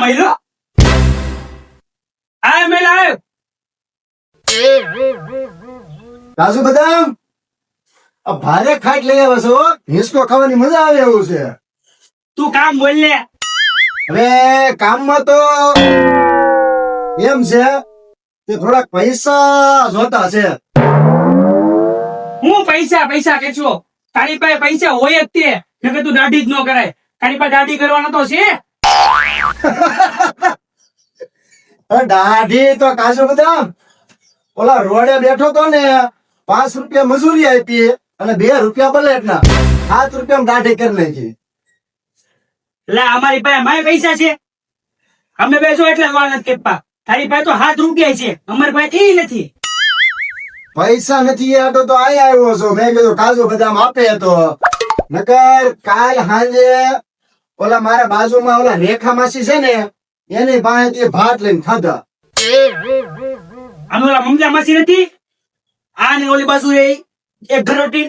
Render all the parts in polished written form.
મહિલો આય મેલ આય રાજુ બદામ આ ભારે ખાટ લઈ આવ્યા છો હિસકો ખાવાની મજા આવે એવું છે તું કામ બોલ લે હવે કામમાં તો એમ છે કે થોડાક પૈસા જોતા છે હું પૈસા કે છો તારી પાસે પૈસા હોય જ તે નકર તું દાઢી જ ન કરાય તારી પાસે દાઢી કરવાનો તો છે દાઢી તો કાજુ બદામ ઓલા રોડે બેઠો તો ને 5 રૂપિયા મજૂરી આપી અને 2 રૂપિયા બલેટના 7 રૂપિયા દાઢી કરી નાખી એટલે અમારી પાસે માય પૈસા છે અમે બેસો એટલે વાળ નથી કેપા તારી પાસે તો 7 રૂપિયા છે અમારી પાસે એ નથી પૈસા નથી આટો તો આયા આવ્યો છો મેં કીધું કાજુ બદામ આપે તો નકર કાલ સાંજે ઓલા મારા બાજુમાં ઓલા રેખા માસી છે ને એની પાસેથી ભાત લઈને ખાધા અમે ઓલા મમતા માસી નથી આ ને ઓલી બાજુ રહી એક ઘરોટી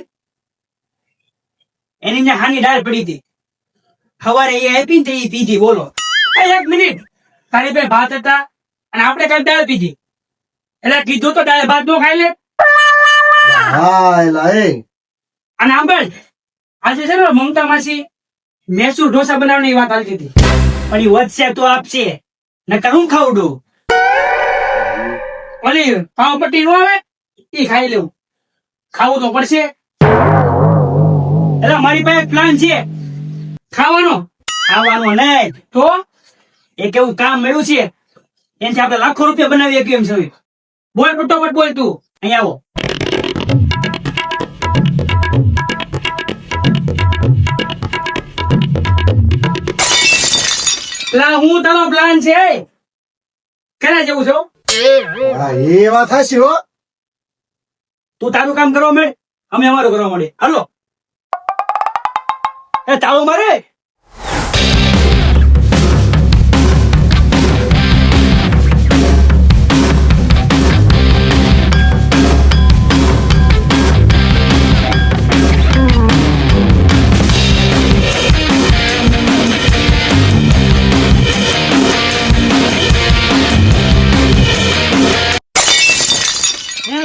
એની ને હાની દાળ પડી હતી સવારે એ આપી ને એ પીધી બોલો એક મિનિટ તારી પાસે ભાત હતા અને આપણે કાલ દાળ પીધી એટલે કીધું તો દાળ ભાત નો ખાઈ લે હા એલા એ અને આંબળ આજે છે ને મમતા માસી મૈસૂર ઢોસા બનાવવાની વાત આવતી હતી પણ એ વધશે તો આપશે નકર હું ખાવડું ઓલી પાવપટ્ટી નો આવે એ ખાઈ લેવું ખાવું તો પડશે એટલે મારી પાસે પ્લાન છે ખાવાનો નહીં તો એક એવું કામ મળ્યું છે એનાથી આપણે લાખો રૂપિયા બનાવીએ કેમ છે બોલ ફટોફટ બોલ તું અહીંયા આવો હું તારો પ્લાન છે કરા જેવું છો હા એ વાત હશે હો તું તારું કામ કરવા મળે અમે અમારું કરવા મળે હાલો એ તાળો મારે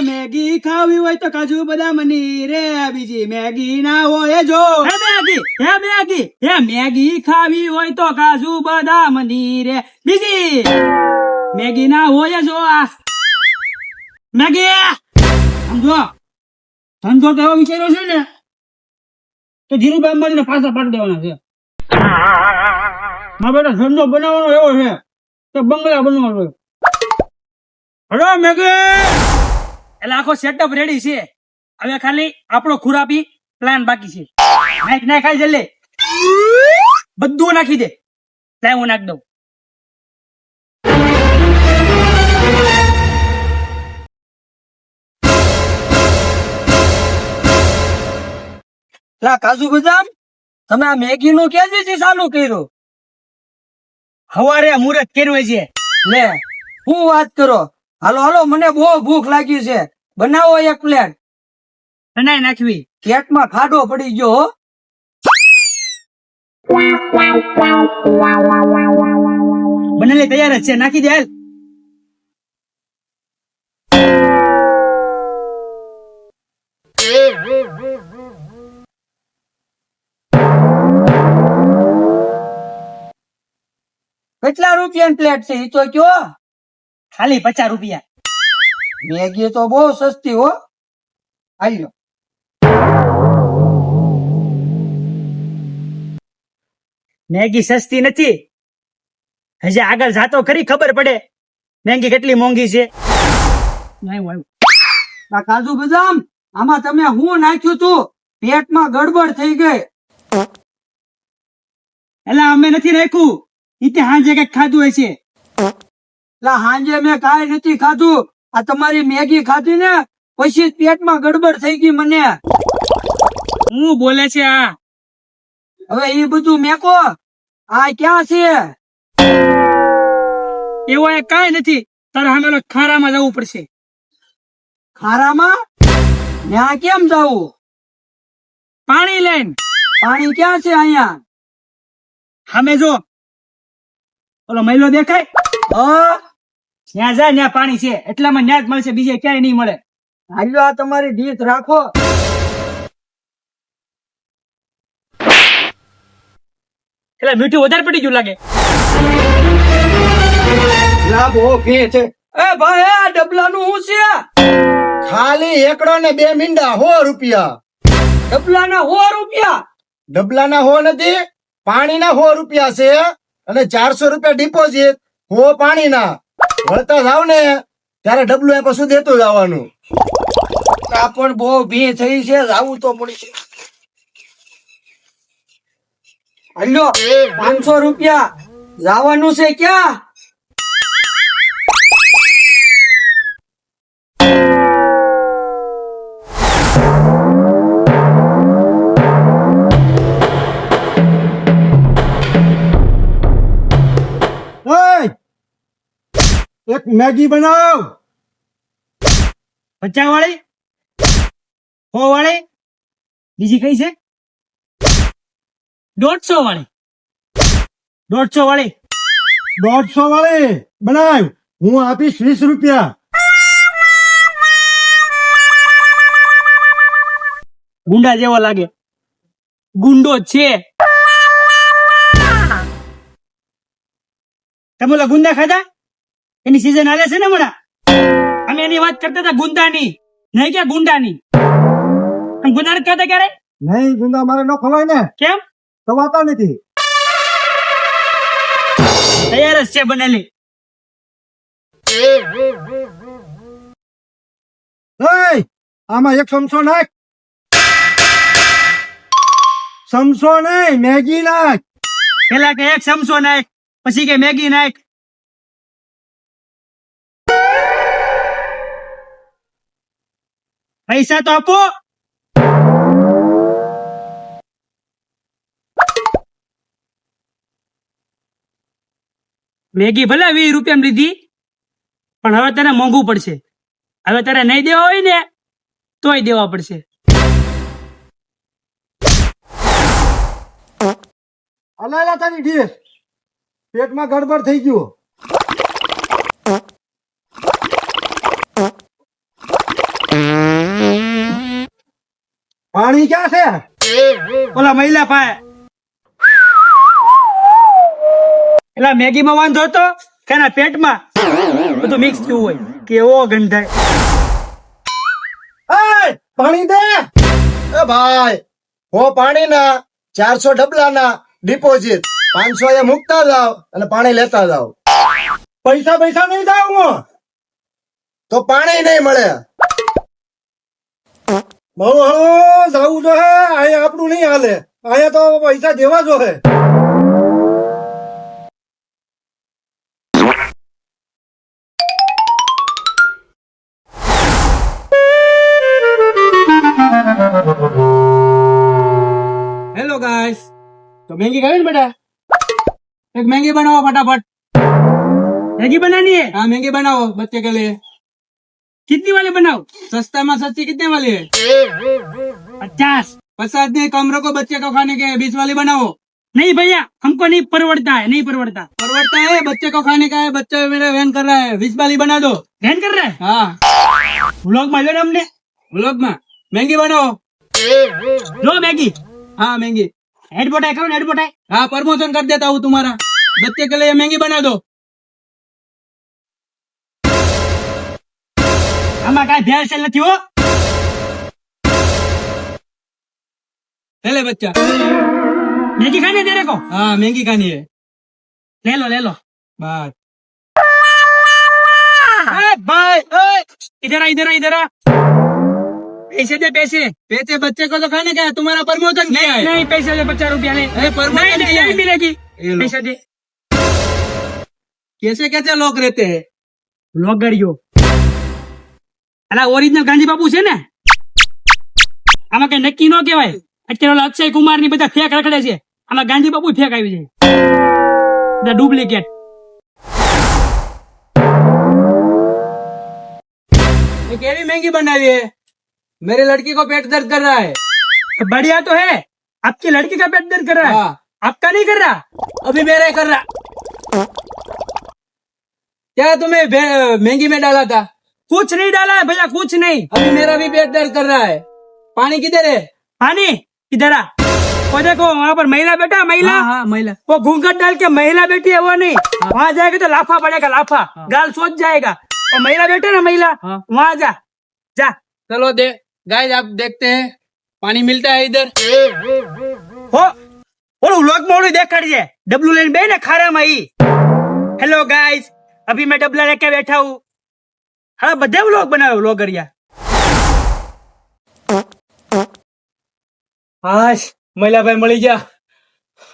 મેગી ખાવી હોય તો કાજુ બદામ ની રે બીજી મેગી ના હોય જો મેગી ખાવી હોય તો કાજુ બદામ ની રે બીજી મેગી ના હોય જો આ મેગી સમજો ધંધો તો એવો વિચાર્યો છે ને તો ધીરુભાઈ અંબાણીને પાછા પાડી દેવાના છે મારા બેટા ધંધો બનાવવાનો એવો છે તો બંગલા બનવાનો હલો મેગી એટલે આખો સેટઅપ રેડી છે હવે ખાલી આપણો ખુરાપી પ્લાન બાકી છે નાખ ખાઈ જલ્દી બધું નાખી દે લાય હું નાખ દઉં લા કાજુ બદામ તમે આ મેગી નું ક્યાં છે ચાલુ કર્યું હવારે મુહૂર્ત કર્યું છે લે હું વાત કરો હાલો મને બહુ ભૂખ લાગી છે બનાવો એક પ્લેટ બનાવી નાખવી પેટમાં ખાડો પડી ગયો હો બનેલી તૈયાર જ છે નાખી દે કેટલા રૂપિયાની પ્લેટ છે એ તો કયો ખાલી 50 રૂપિયા મેગી તો બહુ સસ્તી હો હાલ્યો મેગી સસ્તી નથી હજી આગળ જાતો ખરી ખબર પડે મેગી કેટલી મોંઘી છે આ કાજુ બદામ આમાં તમે હું નાખ્યું તું પેટમાં ગડબડ થઈ ગઈ એટલે અમે નથી નાખ્યું ઈતે હાંજે કઈક ખાધું હશે હાંજે મેં કાંઈ નથી ખાધું આ તમારી મેગી ખાધી ને પછી પેટમાં ગડબડ થઈ ગઈ મને હું બોલે છે આ હવે એ બધું મેકો આ ક્યાં છે એવું કાંઈ નથી તારે સામે ખારામાં જવું પડશે ખારામાં ત્યાં કેમ જવું પાણી લઈને પાણી ક્યાં છે અહીંયા સામે જો ઓલો મહિલો દેખાય હા ત્યાં જાય ત્યાં પાણી છે એટલામાં ન્યા જ મળશે બીજે ક્યાંય નહીં મળે. હાલ્યો આ તમારી ડીશ રાખો. એટલે મીઠું વધારે પડી ગયું લાગે. લાભો ભે છે. એ ભાઈ આ ડબલાનું શું છે? ખાલી એકડો ને 2 મીંડા 100 રૂપિયા. ડબલાના 100 રૂપિયા. ડબલાના 100 નથી, પાણીના 100 રૂપિયા છે અને 400 રૂપિયા ડિપોઝિટ. 100 પાણીના. વળતા જાવ ને ત્યારે ડબલું એ પાછું દેતું જવાનું. આ પણ બહુ ભી થઈ છે, જાવું તો પડશે. હાલ્યો 500 રૂપિયા. જવાનું છે ક્યાં? એક મેગી બનાવ. 50 વાળી 100 વાળી બીજી કઈ છે 150 વાળી 150 વાળી 150 વાળી બનાવ. હું આપીશ 20 રૂપિયા. ગુંડા જેવો લાગે. ગુંડો જ છે. તમે ઓલા ગુંદા ખાધા? એની સીઝન હાલે છે ને હમણાં. અમે એની વાત કરતા હતા ગુંદાની, નહીં કે ગુંડાની. તમે ગુંદા નથી ખાધા ક્યારે? નહીં, ગુંદા મારે ન ખવાય ને, કેમ? ખવાતા નથી. તૈયાર જ છે બનેલી. આમાં એક ચમચો નાખ. ચમચો નહીં, મેગી નાખ. પેલા કે એક ચમચો નાખ, પછી કે મેગી નાખ. પૈસા તો આપો. મેગી ભલે 20 રૂપિયામાં લીધી, પણ હવે તને મોંઘું પડશે. હવે તારે નહીં દેવા હોય ને તોય દેવા પડશે. અલાલા તારી ડીશ. પેટમાં ગડબડ થઈ ગયું. પાણી ક્યાં છે? ઓલા મહિલા પાય. એલા મેગી માં વાંધો હતો કે એના પેટમાં બધું મિક્સ થયું હોય. કેવો ગંધાય. પાણી દે. એ ભાઈ, હો પાણીના 400 ડબલાના ડિપોઝિટ. 500 એ મૂકતા જાવ અને પાણી લેતા જાવ. પૈસા નહીં જાવ હું તો પાણી નહીં મળે. બહુ હળો જવું જો હે. અહીંયા આપણું નહીં હાલે. અહીંયા તો પૈસા દેવા જો હે. हेलो गाइस, तो मैगी खाई ना बेटा? एक मैगी बनाओ फटाफट. मैगी बनानी है? हाँ मैगी बनाओ बच्चे के लिए. कितनी वाली बनाओ? सस्ता में सस्ती कितने वाली है? 50. 50 नहीं, कम रखो, बच्चे को खाने के. 20 वाली बनाओ. नहीं भैया, हमको नहीं परवड़ता है. नहीं परवड़ता. परवड़ता है, बच्चे को खाने का है. बच्चे मेरा वैन कर रहा है. 20 वाली बना दो. वैन कर रहा है? हाँ. व्लॉग में लो ना हमने. व्लॉग में मैगी बनाओ. लो मैगी. हाँ मैगी. एडवर्टाइज करो ना, एडवर्टाइज. हाँ प्रमोशन कर देता हूँ तुम्हारा. बच्चे के लिए मैगी बना दो. આમાં કાંઈ ભેળસેળ નથી હો. ले बच्चा, मैगी खानी है तेरे को? हाँ मैगी खानी है. ले लो बस. भाई इधर आ. पैसे दे पैसे. पैसे बच्चे को तो खाने का है, तुम्हारा प्रमोशन नहीं है. नहीं पैसे दे, 50 रुपया नहीं. प्रमोशन नहीं मिलेगी. पैसे दे. कैसे कैसे लोग रहते हैं? लोगड़ियो. અલા ઓરિજિનલ ગાંધી બાપુ છે ને, આમાં કઈ નક્કી ન કહેવાય. અત્યારે ઓલા અક્ષય કુમાર ની બધા ફેક રખડે છે. આમાં ગાંધી બાપુ ફેક આવી જાય. ડુપ્લિકેટ. ये केवी महंगी बनाई है. मेरी लड़की को पेट दर्द कर रहा है. तो बढ़िया तो है, आपकी लड़की का पेट दर्द कर रहा है. आपका नहीं कर रहा. अभी मेरा कर रहा. क्या तुम्हें महंगी में डाला था? कुछ नहीं डाला है भैया, कुछ नहीं। अभी मेरा भी पेट दर्द कर रहा है। पानी किधर है? पानी इधर आ। वो देखो वहाँ पर महिला बैठा, महिला। हाँ महिला। वो घूंघट डाल के महिला बैठी है, वो नहीं। वहाँ जाएगा तो लाफा पड़ेगा, लाफा। गाल सोच जाएगा। और महिला बैठे ना, महिला, हाँ। वहाँ जा जा। चलो गाइस आप देखते हैं पानी मिलता है इधर। હો ઓલું વ્લોગ માં ઓલું દેખાડી છે, ડબલું લઈને બે ને ખારામાં ઈ। હેલો ગાઈસ, અભી मैं डबला लेके बैठा हूँ। हाँ બધા વ્લોગ બનાવે વ્લોગરિયા। હાશ મહિલાભાઈ મળી ગયા।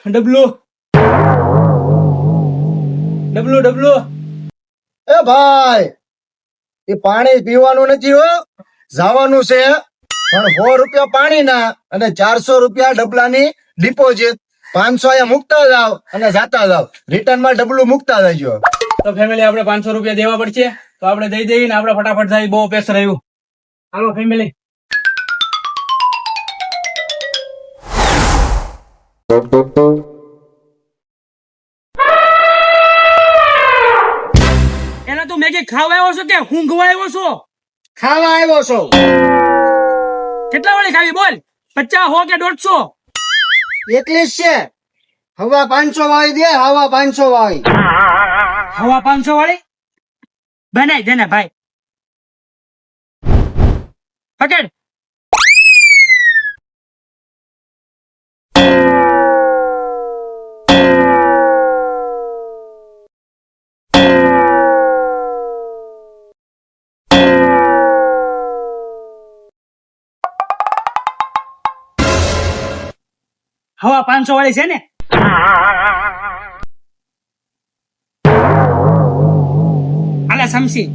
ડબલું ડબલું ડબલું। એ ભાઈ એ પાણી પીવાનું નથી હો, જવાનું છે। પણ 100 રૂપિયા પાણીના અને 400 રૂપિયા ડબલાની ડિપોઝિટ। 500 અહીંયા મૂકતા જાવ અને જાતા જાવ, રિટર્નમાં ડબલું મૂકતા જજો। તો ફેમિલી આપણે 500 રૂપિયા દેવા પડશે, તો આપણે દઈ દઈએ ને આપણે ફટાફટ જાય, બહુ પેસ રહ્યું। હાલો ફેમિલી। એના તું મેગી ખાવા આવ્યો છો કે ઊંઘવા આવ્યો છો? ખાવા આવ્યો છો। કેટલા વાળી ખાવી બોલ? 50 હો કે 150? એટલી જ છે। હવા 500 વાળી દે, હવા 500 વાળી। હવા 500 વાળી બનાય દે ને ભાઈ, પકડ। હવા 500 વાળી છે ને? આલા સમસી।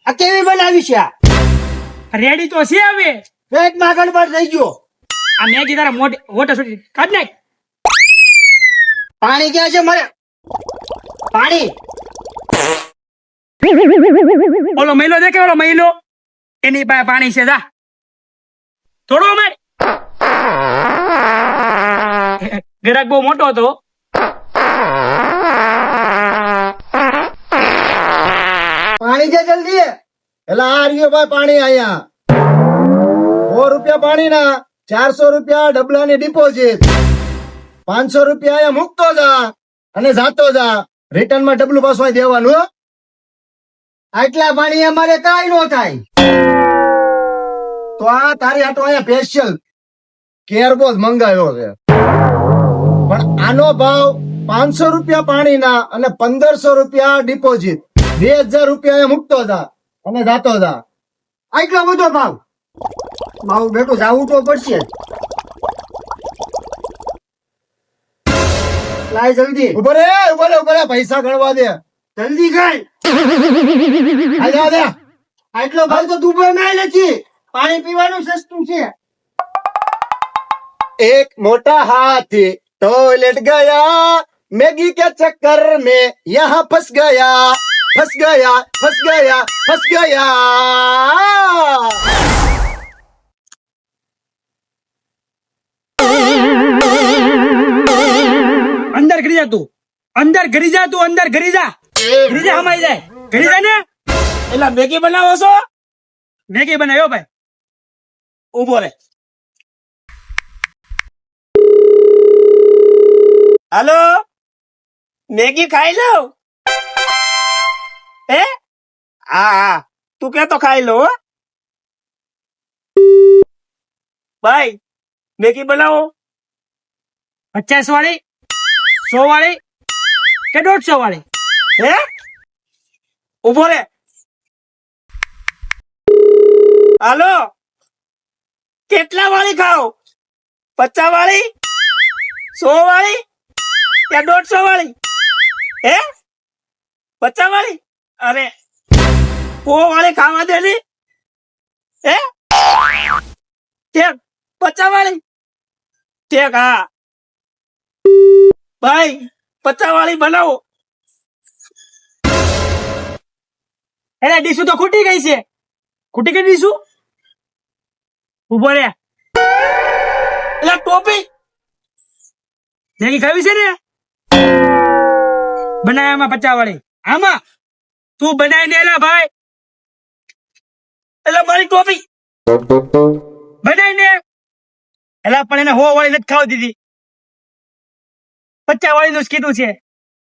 આ કેવી બનાવી છે? રેડી તો છે હવે। પેટમાં ગડબડ થઈ ગયો। આ મેગી તારા મોઢે વોટર છોડી કાઢ નાખ। પાણી ક્યાં છે મારે? પાણી ઓલો મહિલો દેખે, ઓલો મહિલો, એની પાસે પાણી છે, જા થોડો અમાર। ગ્રાહક બહુ મોટો હતો। પાણી છે જલ્દી। એટલે આ રહ્યો ભાઈ પાણી અહીંયા। 100 રૂપિયા પાણીના, 400 રૂપિયા ડબલાની ડિપોઝિટ, 500 રૂપિયા અહીંયા મૂકતો જા અને જાતો જા, રિટર્નમાં ડબલું પાછું અહીં દેવાનું હો। આટલા પાણી અમારે કાંઈ નો થાય। તો આ તારી હાટો અહીંયા સ્પેશિયલ કેરબોઝ મંગાવ્યો છે। પણ આનો ભાવ 500 રૂપિયા પાણીના અને 1500 રૂપિયા ડિપોઝિટ, 2000 રૂપિયા અહીંયા મૂકતો જા અને જાતો જા। આટલો બધો ભાવ? ભાવ બેટું જાવું તો પડશે। લાય જલ્દી। ઉભો રે પૈસા ગણવા દે, જલ્દી ગણ। આજા દે। આટલો ભાવ તો દુબઈમાં નથી, પાણી પીવાનું સસ્તું છે। एक मोटा हाथी टॉयलेट गया, मैगी के चक्कर में यहाँ फंस गया, फंस गया, फंस गया, फंस गया। અંદર ઘરી જા તું, અંદર ઘરી જા તું, અંદર ઘરી જા, ઘરી જા, હમાઈ જાય, ઘરી જા ને। એટલે મેગી બનાવો છો? મેગી બનાવ્યો ભાઈ, ઉભો રે। हेलो, मैगी खाई लो? ए? हाँ, तू क्या तो खाई लो? भाई, मैगी बनाओ। 50 વાળી, 100 વાળી કે 150 વાળી? હે? ઉભો રે। હાલો, કેટલા વાળી ખાઓ? 50 વાળી, 100 વાળી या 150 वाली? है 50 वाली? अरे 100 वाली खावा देली है? ठीक 50 वाली ठीक। हाँ ભાઈ 50 વાળી બનાવો. અરે ડીશું તો ખૂટી ગઈ છે. ખૂટી ગઈ ડીશું. ઉભો રે. એટલે ટોપી મેગી ખાવી છે ને, બનાયામાં 50 વાળી. આમાં તું બનાવી દે એલા ભાઈ. એટલે મારી ટોપી બનાવી દે. એલા પણ એને 100 વાળી નથી ખાવા દીધી. 50 વાળી નું જ કીધું છે.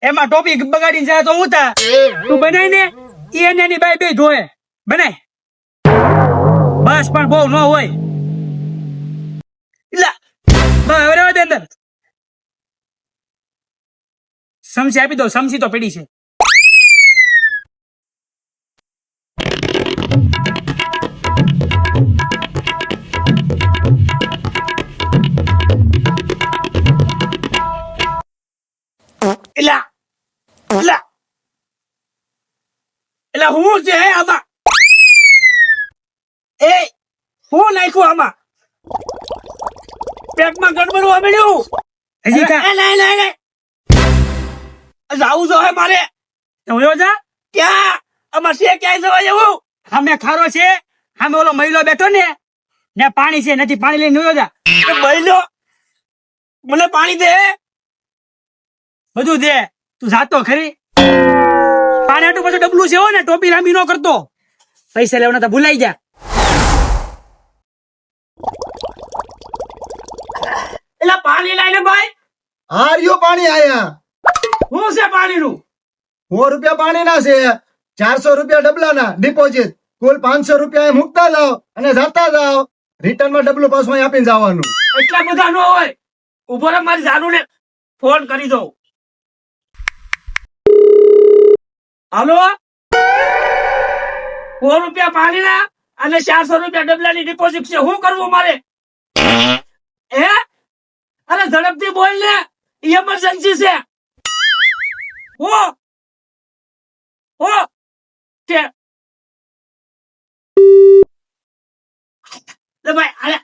એમાં ટોપી બગાડીને જાય તો હું તા. તું બનાવી ને એને એની બાઈ બે ધોય બનાય. બસ પણ બહુ ન હોય. લા બસ હવે રહેવા દે અંદર. સમસી આપી દો. સમસી તો પડી છે. એલા એલા એલા હું છે આમાં? એ હું નાખ્યું આમાં? પેટમાં ગડબડવા મળ્યું. હજી કા લે જાવું જો હે મારે. તો જા ક્યાં? આમાં છે ક્યાંય જવા જેવું? સામે ખારો છે, સામે ઓલો મહિલો બેઠો ને ને પાણી છે. નથી પાણી લઈને નયો જા. મહિલો મને પાણી દે. બધું દે. તું જાતો ખરી. પાણી આટલું પાછું ડબલું છે હો ને. ટોપી લાંબી ન કરતો. પૈસા લેવાના તો ભૂલાઈ જા. એટલે પાણી લાઈને ભાઈ. આ રહ્યું પાણી આયા. શું છે પાણીનું? 100 રૂપિયા પાણીના છે, 400 રૂપિયા ડબલાના ડિપોઝિટ. કુલ 500 રૂપિયા એ મૂકતા જાઓ અને જતા જાઓ. રિટર્નમાં ડબલું પાછું અહીં આપીને જવાનું. એટલા બધા ન હોય. ઉભો રહે, મારી જાનુને ફોન કરી દઉં. હાલો, 100 રૂપિયા પાણીના અને 400 રૂપિયા ડબલાની ડિપોઝિટ છે. શું કરવું મારે? હે અરે ઝડપથી બોલ ને, ઇમરજન્સી છે. ઓ કે લે ભાઈ. અરે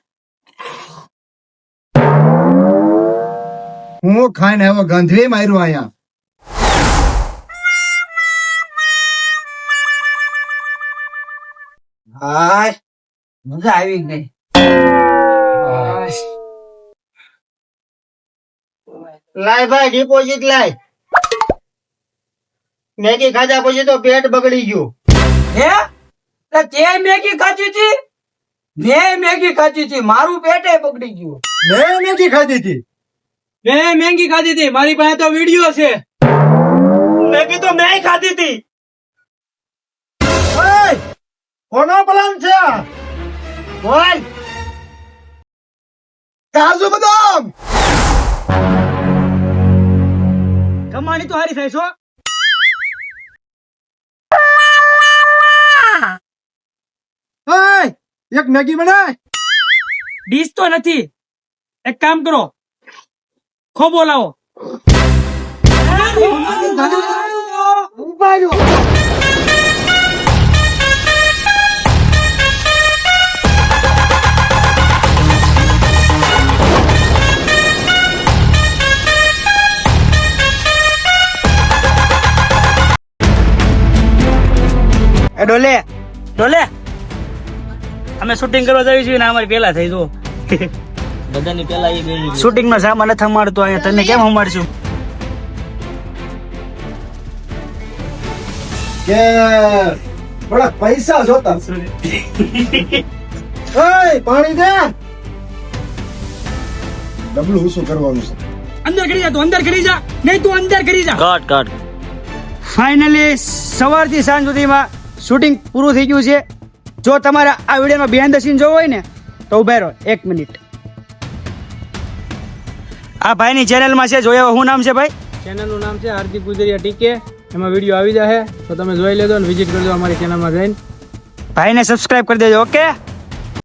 હું ખાઈને હવે ગંધવી માર્યું અહીંયા. હાય મજા આવી ગઈ. લાય ભાઈ ડિપોઝિટ લાય. મેગી ખાધા પછી તો પેટ બગડી ગયું. હે એટલે તે મેગી ખાધી હતી? મેં મેગી ખાધી હતી. મારું પેટે બગડી ગયું. મેં મેગી ખાધી હતી. મેં મેગી ખાધી હતી. મારી પાસે તો વિડીયો છે. મેગી તો મેં ખાધી હતી. ઓય, કોનો પ્લાન છે? બોલ. કાજુ બદામ. કમાણી તો હારી થાય છો. ઓય, એક મેગી બનાય. ડીશ તો નથી. એક કામ કરો, ખોબો લાવો. ઉભા રહ્યો. એ ડોલે ડોલે, અમે શૂટિંગ કરવા જઈએ છીએ ને અમારી પેલા થઈ જો. બધાની પેલા એ ગઈ. શૂટિંગ નો સામાન નથી અમારતો અહીંયા. તને કેમ અમારશું? કે થોડા પૈસા જોતા. ઓય, પાણી દે. ડબલું શું કરવાનું છે? અંદર કરી જા. તું અંદર કરી જા. નહીં તું અંદર કરી જા. કટ. ફાઇનલી સવારથી સાંજ સુધીમાં શૂટિંગ પૂરું થઈ ગયું છે. જો તમારે આ વિડીયોનો બિહાઇન્ડ ધ સીન જોવો હોય ને તો ઉભા રહો 1 મિનિટ. આ ભાઈની ચેનલમાં છે, જોયા શું નામ છે ભાઈ? ચેનલનું નામ છે હાર્દિક ગુજરિયા ટીકે. એમાં વિડીયો આવી જશે તો તમે જોઈ લેજો અને વિઝિટ કરજો અમારી ચેનલમાં જઈને. ભાઈને સબસ્ક્રાઇબ કરી દેજો. ઓકે.